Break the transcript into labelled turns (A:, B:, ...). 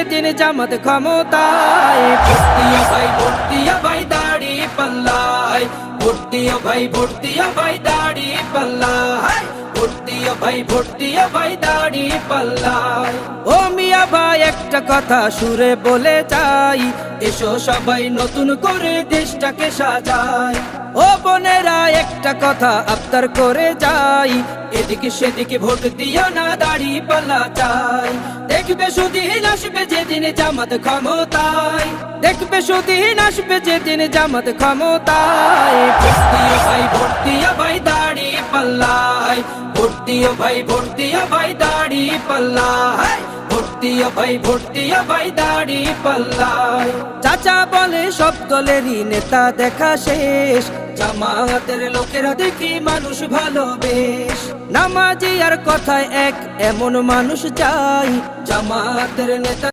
A: যেদিন জামাত ক্ষমতায়, ভোট দিও ভাই, ভোট দিও ভাই দাড়ি পাল্লায়, ভোট দিও ভাই, ভোট দিও ভাই দাড়ি পাল্লায়, ভোট দিও ভাই, ভোট দিও ভাই দাড়ি পাল্লায়। ও মিয়া ভাই একটা কথা সুরে বলে যাই, এসো সবাই নতুন করে দেশটাকে সাজাই। ও বোনেরা একটা কথা আবদার করে যাই, এদিকে সেদিকে ভোট দিও না, দাড়ি পাল্লা চাই। দেখবে সুদিন আসবে যেদিন জামাত ক্ষমতায়, দেখবে সুদিন আসবে যেদিন জামাত ক্ষমতায়, ভোট দিও ভাই, ভোট দিও ভাই দাড়ি পাল্লায়, ভোট দিও ভাই, ভোট দিও ভাই দাড়ি পাল্লায়, ভোট দিও ভাই, ভোট দিও ভাই দাড়ি পাল্লায়। চাচা বলে সব দলেরই নেতা দেখা শেষ, জামাতের লোকেরা দেখি মানুষ ভালো বেশ। নামাজি আর কথায় এক এমন মানুষ চাই, জামাতের নেতা